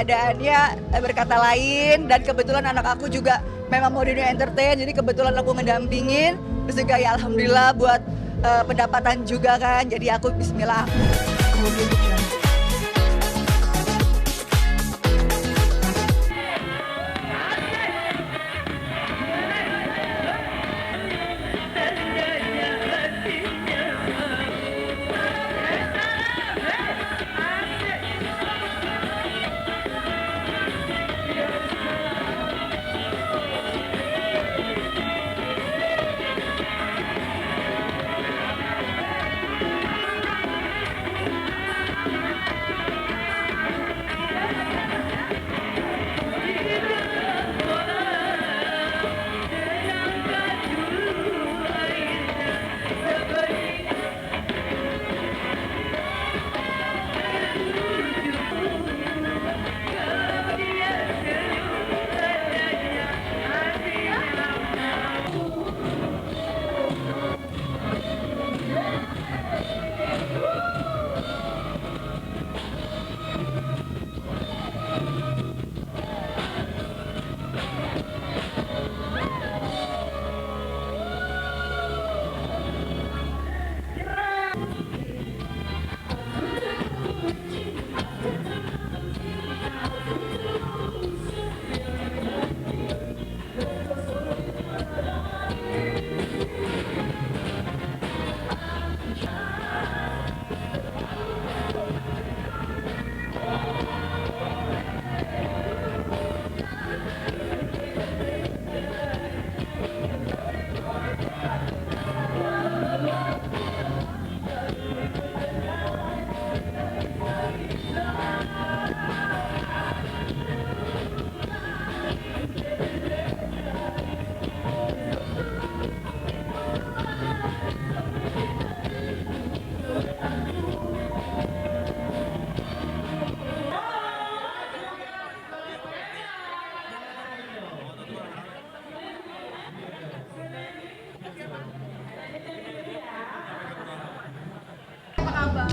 keadaannya berkata lain, dan kebetulan anak aku juga memang mau di dunia entertain, jadi kebetulan aku ngedampingin, terus juga ya alhamdulillah buat pendapatan juga kan, jadi aku bismillah.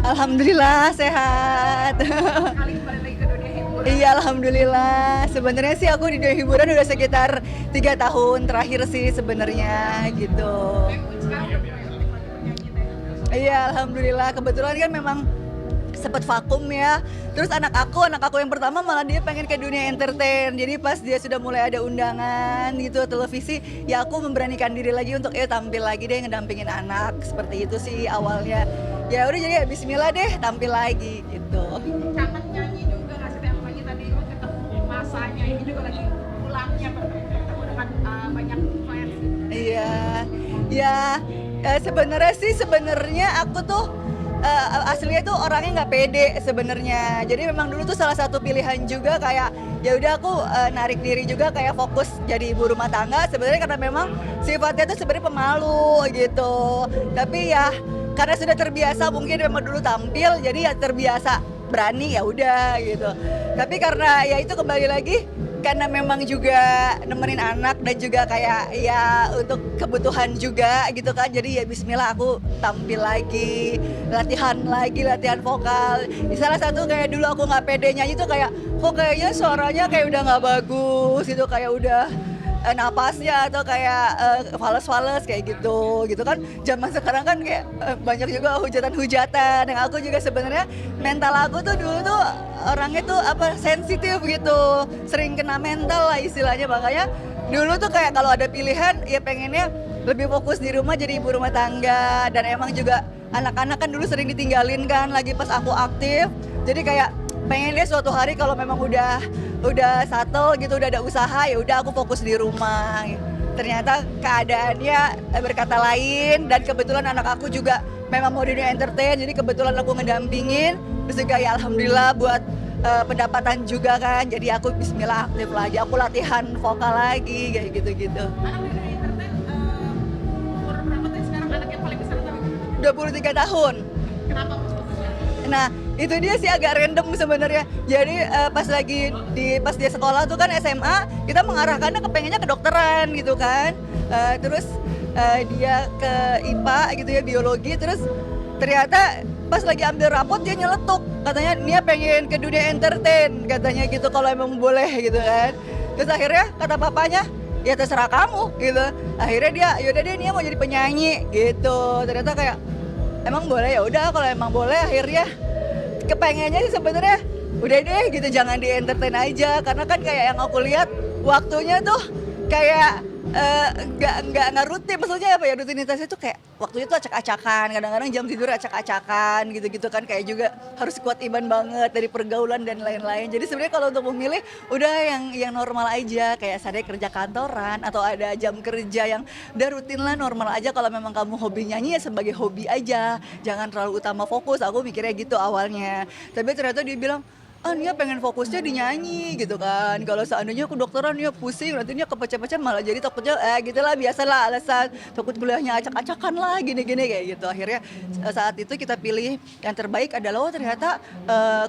Alhamdulillah sehat. Iya alhamdulillah. Sebenarnya sih aku di dunia hiburan udah sekitar 3 tahun terakhir sih sebenarnya gitu. Iya alhamdulillah, kebetulan kan memang sempat vakum ya. Terus anak aku yang pertama malah dia pengen ke dunia entertain. Jadi pas dia sudah mulai ada undangan gitu televisi, ya aku memberanikan diri lagi untuk tampil lagi deh ngedampingin anak. Seperti itu sih awalnya. Ya udah jadi ya bismillah deh tampil lagi gitu. Kangen nyanyi juga nggak sih apalagi tadi ketemu masanya ini juga lagi pulangnya ketemu dengan banyak fans. Iya, ya sebenarnya aku tuh aslinya tuh orangnya nggak pede sebenarnya. Jadi memang dulu tuh salah satu pilihan juga kayak ya udah aku narik diri juga kayak fokus jadi ibu rumah tangga. Sebenarnya karena memang sifatnya tuh sebenarnya pemalu gitu. Tapi ya karena sudah terbiasa mungkin memang dulu tampil jadi ya terbiasa berani ya udah gitu. Tapi karena ya itu kembali lagi karena memang juga nemenin anak dan juga kayak ya untuk kebutuhan juga gitu kan, jadi ya bismillah aku tampil lagi, latihan vokal. Salah satu kayak dulu aku nggak pede nyanyi tuh kayak kok kayaknya suaranya kayak udah nggak bagus gitu, kayak udah napasnya atau kayak fales kayak gitu kan. Zaman sekarang kan kayak banyak juga hujatan yang aku juga sebenarnya mental aku tuh dulu tuh orangnya tuh sensitif gitu, sering kena mental lah istilahnya. Makanya dulu tuh kayak kalau ada pilihan ya pengennya lebih fokus di rumah jadi ibu rumah tangga. Dan emang juga anak-anak kan dulu sering ditinggalin kan lagi pas aku aktif, jadi kayak pengennya suatu hari kalau memang udah settle gitu, udah ada usaha, ya udah aku fokus di rumah. Ternyata keadaannya berkata lain, dan kebetulan anak aku juga memang mau di dunia entertain, jadi kebetulan aku ngedampingin, terus juga ya alhamdulillah buat pendapatan juga kan, jadi aku bismillah aktif lagi, aku latihan vokal lagi kayak gitu-gitu. Anak di dunia entertain umur berapa tuh sekarang anak yang paling besar tuh? 23 tahun. Kenapa? Nah itu dia sih agak random sebenarnya. Jadi pas dia sekolah tuh kan SMA, kita mengarahkannya kepengennya kedokteran gitu kan. Terus dia ke IPA gitu ya, biologi. Terus ternyata pas lagi ambil rapot dia nyeletuk, katanya Nia pengen ke dunia entertain katanya gitu kalau emang boleh gitu kan. Terus akhirnya kata papanya, ya terserah kamu gitu. Akhirnya dia yaudah deh Nia mau jadi penyanyi gitu. Ternyata kayak emang boleh, ya udah kalau emang boleh. Akhirnya kepengennya sih sebenarnya udah deh gitu, jangan di entertain aja, karena kan kayak yang aku lihat waktunya tuh kayak nggak rutin, maksudnya apa ya, rutinitasnya tuh kayak waktunya tuh acak-acakan, kadang-kadang jam tidur acak-acakan gitu-gitu kan, kayak juga harus kuat iman banget dari pergaulan dan lain-lain. Jadi sebenarnya kalau untuk memilih udah yang normal aja, kayak saya kerja kantoran atau ada jam kerja yang udah rutin lah, normal aja. Kalau memang kamu hobi nyanyi ya sebagai hobi aja, jangan terlalu utama fokus. Aku mikirnya gitu awalnya, tapi ternyata dia bilang, ah Nia pengen fokusnya di nyanyi gitu kan. Kalau seandainya aku dokteran Nia pusing, nanti Nia kepecah-pecah malah jadi takutnya gitulah, biasalah alasan takut kuliahnya acak-acakan lah gini-gini kayak gitu. Akhirnya saat itu kita pilih yang terbaik adalah oh ternyata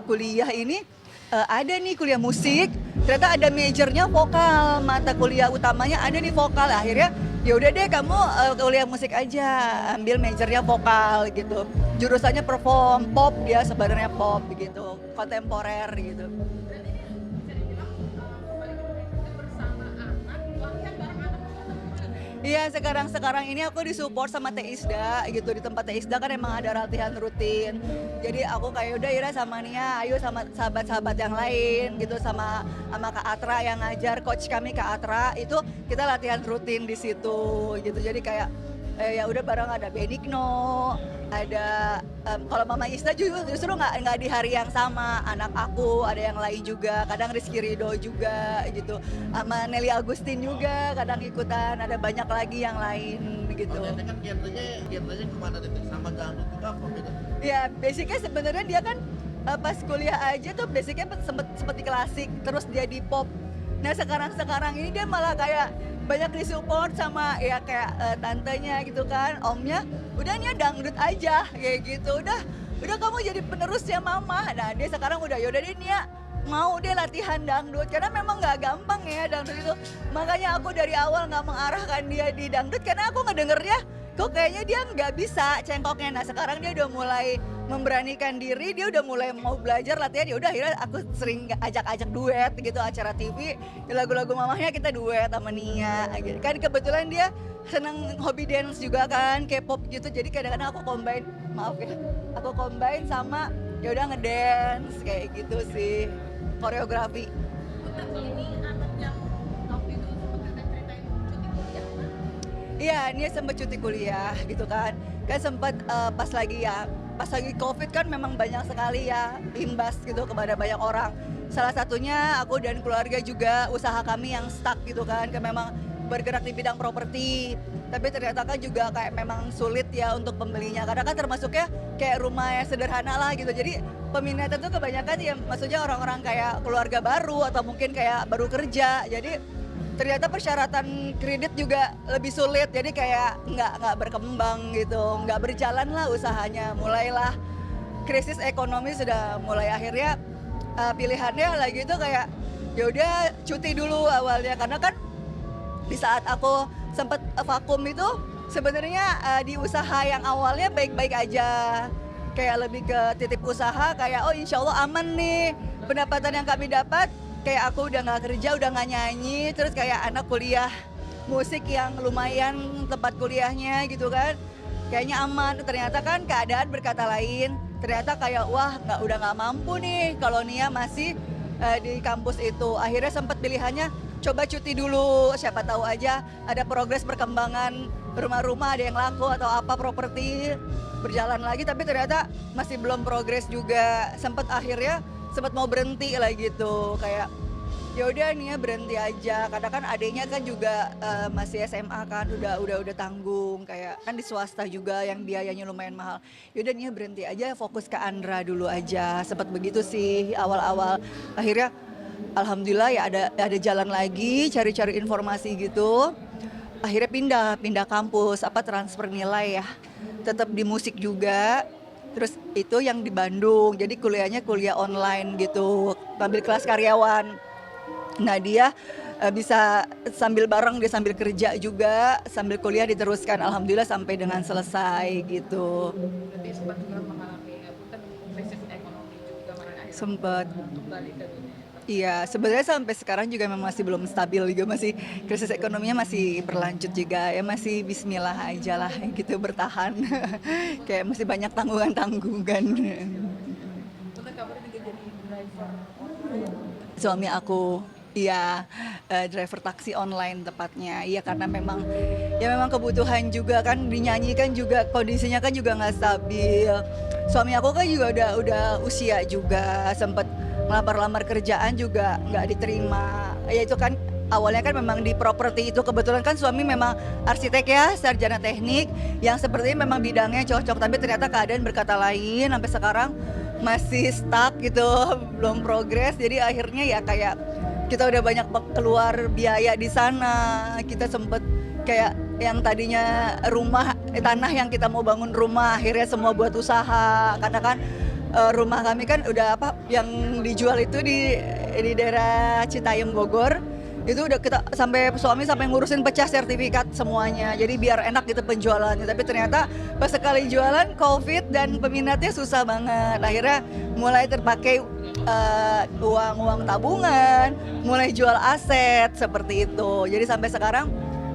kuliah ini ada nih kuliah musik, ternyata ada majornya vokal, mata kuliah utamanya ada di vokal. Akhirnya ya udah deh kamu kuliah musik aja, ambil majornya vokal gitu. Jurusannya perform pop, dia sebenarnya pop gitu, kontemporer gitu. Berarti ini bisa dibilang kembali ke Indonesia bersama anak, latihan bareng anak juga atau gimana? Iya, sekarang ini aku disupport sama Teisda gitu. Di tempat Teisda kan emang ada latihan rutin. Jadi aku kayak udah Ira sama Nia, ayo sama sahabat-sahabat yang lain gitu, sama Kak Atra yang ngajar, coach kami Kak Atra, itu kita latihan rutin di situ gitu. Jadi kayak ya udah bareng, ada Benigno, ada kalau Mama Isda justru nggak di hari yang sama, anak aku ada yang lain juga, kadang Rizky Ridho juga gitu, sama Nelly Agustin juga kadang ikutan, ada banyak lagi yang lain gitu. Oh, kan genrenya kemana Tete? Sama dangdut juga apa beda? Ya basicnya sebenarnya dia kan pas kuliah aja tuh basicnya seperti klasik, terus dia di pop. Nah sekarang ini dia malah kayak banyak disupport sama ya kayak tantenya gitu kan, omnya, udah Nia dangdut aja kayak gitu, udah kamu jadi penerusnya mama. Nah dia sekarang udah yaudah deh Nia mau deh latihan dangdut, karena memang nggak gampang ya dangdut itu. Makanya aku dari awal nggak mengarahkan dia di dangdut, karena aku ngedengernya kok kayaknya dia nggak bisa cengkoknya. Nah sekarang dia udah mulai memberanikan diri, dia udah mulai mau belajar latihan. Ya udah akhirnya aku sering ajak-ajak duet gitu, acara TV di lagu-lagu mamahnya kita duet sama Nia gitu. Kan kebetulan dia seneng hobi dance juga kan, K-pop gitu, jadi kadang-kadang aku combine sama ya udah ngedance kayak gitu sih, koreografi. Ini anak yang waktu itu sempat ceritain cuti kuliah kan? Iya, Nia sempat cuti kuliah gitu kan sempat pas lagi COVID kan memang banyak sekali ya imbas gitu kepada banyak orang. Salah satunya aku dan keluarga juga, usaha kami yang stuck gitu kan memang bergerak di bidang properti. Tapi ternyata kan juga kayak memang sulit ya untuk pembelinya, karena kan termasuknya kayak rumah yang sederhana lah gitu. Jadi peminatnya tuh kebanyakan ya maksudnya orang-orang kayak keluarga baru atau mungkin kayak baru kerja. Jadi ternyata persyaratan kredit juga lebih sulit, jadi kayak nggak berkembang gitu, nggak berjalan lah usahanya. Mulailah krisis ekonomi sudah mulai, akhirnya pilihannya lagi itu kayak ya udah cuti dulu awalnya, karena kan di saat aku sempat vakum itu sebenarnya di usaha yang awalnya baik-baik aja, kayak lebih ke titip usaha, kayak oh insya Allah aman nih pendapatan yang kami dapat. Kayak aku udah nggak kerja, udah nggak nyanyi, terus kayak anak kuliah musik yang lumayan tempat kuliahnya gitu kan, kayaknya aman. Ternyata kan keadaan berkata lain, ternyata kayak wah udah nggak mampu nih kalau Nia masih di kampus itu. Akhirnya sempat pilihannya coba cuti dulu, siapa tahu aja ada progres perkembangan rumah-rumah, ada yang laku atau apa, properti berjalan lagi. Tapi ternyata masih belum progres juga, akhirnya sempat mau berhenti lah gitu, kayak ya udah Nia berhenti aja, karena kan adiknya kan juga masih SMA kan, udah tanggung, kayak kan di swasta juga yang biayanya lumayan mahal. Ya udah Nia berhenti aja, fokus ke Andra dulu aja, sempat begitu sih awal-awal. Akhirnya alhamdulillah ya ada jalan lagi, cari-cari informasi gitu. Akhirnya pindah kampus, transfer nilai ya, tetap di musik juga. Terus itu yang di Bandung, jadi kuliahnya kuliah online gitu, ambil kelas karyawan. Nah dia bisa sambil bareng, dia sambil kerja juga, sambil kuliah diteruskan, alhamdulillah sampai dengan selesai gitu. Berarti sempat juga mengalami sempet. kembali ke dunia? Iya, sebenarnya sampai sekarang juga memang masih belum stabil juga, masih krisis ekonominya masih berlanjut juga ya, masih bismillah aja lah gitu bertahan. Kayak masih banyak tanggungan-tanggungan. Karena kabarnya juga jadi driver online. Suami aku iya driver taksi online tepatnya. Iya karena memang ya memang kebutuhan juga kan, dinyanyikan juga kondisinya kan juga nggak stabil. Suami aku kan juga udah usia juga, sempet melamar-lamar kerjaan juga nggak diterima. Ya itu kan awalnya kan memang di properti itu, kebetulan kan suami memang arsitek ya, sarjana teknik yang sepertinya memang bidangnya cocok, tapi ternyata keadaan berkata lain, sampai sekarang masih stuck gitu, belum progres. Jadi akhirnya ya kayak kita udah banyak keluar biaya di sana. Kita sempet kayak yang tadinya tanah yang kita mau bangun rumah, akhirnya semua buat usaha. Karena kan rumah kami kan udah yang dijual itu di daerah Citayam Bogor. Itu udah kita suami sampai ngurusin pecah sertifikat semuanya. Jadi biar enak gitu penjualannya. Tapi ternyata pas sekali jualan Covid dan peminatnya susah banget. Akhirnya mulai terpakai uang tabungan, mulai jual aset seperti itu. Jadi sampai sekarang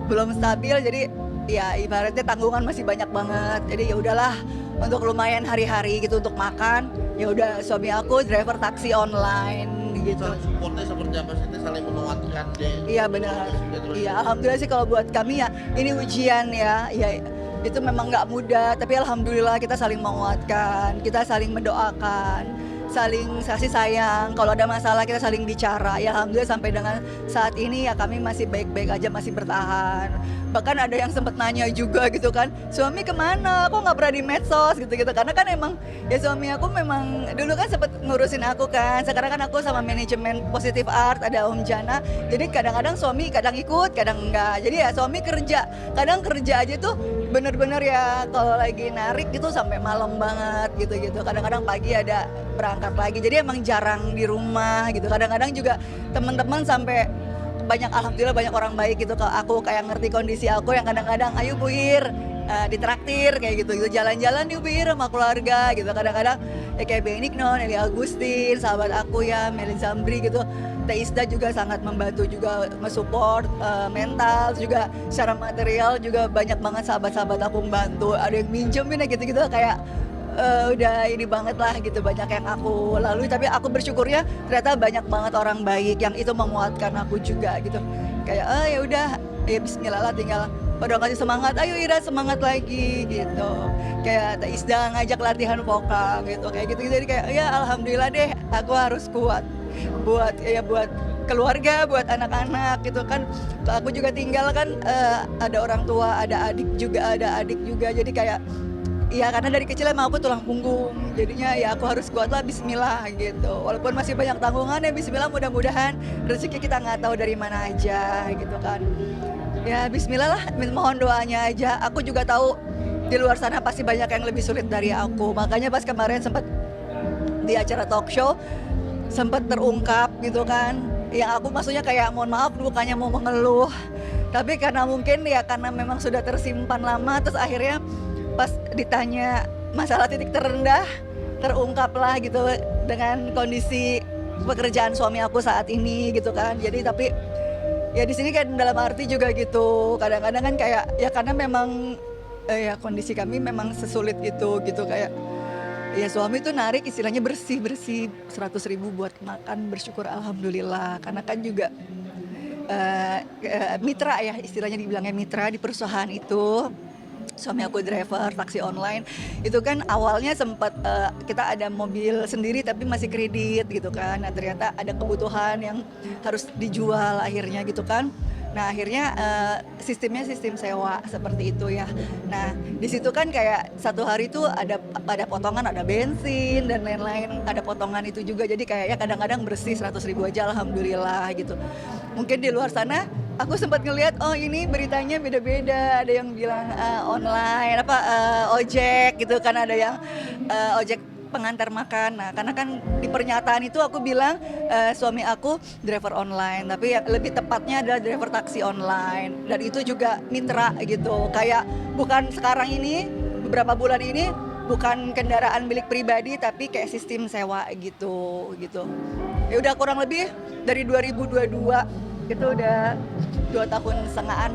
belum stabil. Jadi ya ibaratnya tanggungan masih banyak banget. Jadi ya udahlah, untuk lumayan hari-hari gitu untuk makan, ya udah suami aku driver taksi online gitu. Saling supportnya seperti apa sih? Saling menguatkan deh. Iya benar. Iya alhamdulillah sih kalau buat kami ya ini ujian ya. Ya itu memang nggak mudah, tapi alhamdulillah kita saling menguatkan, kita saling mendoakan, saling kasih sayang. Kalau ada masalah kita saling bicara. Ya alhamdulillah sampai dengan saat ini ya kami masih baik-baik aja, masih bertahan. Bahkan ada yang sempat nanya juga gitu kan, suami kemana? Kok nggak pernah di medsos gitu-gitu? Karena kan emang ya suami aku memang dulu kan sempat ngurusin aku kan. Sekarang kan aku sama manajemen Positive Art ada Om Jana. Jadi kadang-kadang suami kadang ikut, kadang enggak. Jadi ya suami kerja, kadang kerja aja tuh bener-bener ya kalau lagi narik gitu sampai malam banget gitu-gitu. Kadang-kadang pagi ada berangkat lagi. Jadi emang jarang di rumah gitu. Kadang-kadang juga teman-teman sampai alhamdulillah banyak orang baik gitu ke aku, kayak ngerti kondisi aku yang kadang-kadang ayo Bu Ir ditraktir kayak gitu jalan-jalan yuk Bu Ir sama keluarga gitu. Kadang-kadang ya kayak Benignon, Eli Agustin, sahabat aku ya Melin Zambri gitu. Teh Isda juga sangat membantu juga nge-support mental juga, secara material juga banyak banget sahabat-sahabat aku membantu. Ada yang minjemin ya gitu-gitu kayak udah ini banget lah gitu, banyak yang aku lalui, tapi aku bersyukurnya ternyata banyak banget orang baik yang itu menguatkan aku juga gitu. Kayak ya udah ya bismillah lah, tinggal pada ngasih semangat, ayo Ira semangat lagi gitu. Kayak Teh Isda ngajak latihan vokal gitu, kayak gitu. Jadi kayak ya alhamdulillah deh aku harus kuat buat keluarga, buat anak-anak gitu kan. Aku juga tinggal kan ada orang tua, ada adik juga, jadi kayak iya karena dari kecil emang aku tulang punggung, jadinya ya aku harus kuat lah, bismillah gitu. Walaupun masih banyak tanggungan ya bismillah, mudah-mudahan rezeki kita nggak tahu dari mana aja gitu kan. Ya bismillah lah, mohon doanya aja. Aku juga tahu di luar sana pasti banyak yang lebih sulit dari aku. Makanya pas kemarin sempat di acara talk show sempat terungkap gitu kan. Yang aku maksudnya kayak mohon maaf bukannya mau mengeluh, tapi karena mungkin ya karena memang sudah tersimpan lama, terus akhirnya pas ditanya masalah titik terendah terungkaplah gitu dengan kondisi pekerjaan suami aku saat ini gitu kan. Jadi tapi ya di sini kan dalam arti juga gitu, kadang-kadang kan kayak ya karena memang ya kondisi kami memang sesulit itu gitu, kayak ya suami tuh narik istilahnya bersih 100.000 buat makan, bersyukur alhamdulillah. Karena kan juga mitra ya istilahnya, dibilangnya mitra di perusahaan itu. Suami aku driver taksi online, itu kan awalnya sempat kita ada mobil sendiri tapi masih kredit gitu kan. Nah ternyata ada kebutuhan yang harus dijual akhirnya gitu kan. Nah akhirnya sistemnya sistem sewa seperti itu ya. Nah di situ kan kayak satu hari itu ada potongan, ada bensin dan lain-lain, ada potongan itu juga. Jadi kayaknya kadang-kadang bersih 100.000 aja alhamdulillah gitu. Mungkin di luar sana aku sempat ngelihat oh ini beritanya beda-beda, ada yang bilang online ojek gitu kan, ada yang ojek pengantar makan. Nah karena kan di pernyataan itu aku bilang suami aku driver online, tapi yang lebih tepatnya adalah driver taksi online, dan itu juga mitra gitu. Kayak bukan sekarang ini, beberapa bulan ini bukan kendaraan milik pribadi tapi kayak sistem sewa gitu. Ya udah kurang lebih dari 2022 itu udah 2 tahun setengahan.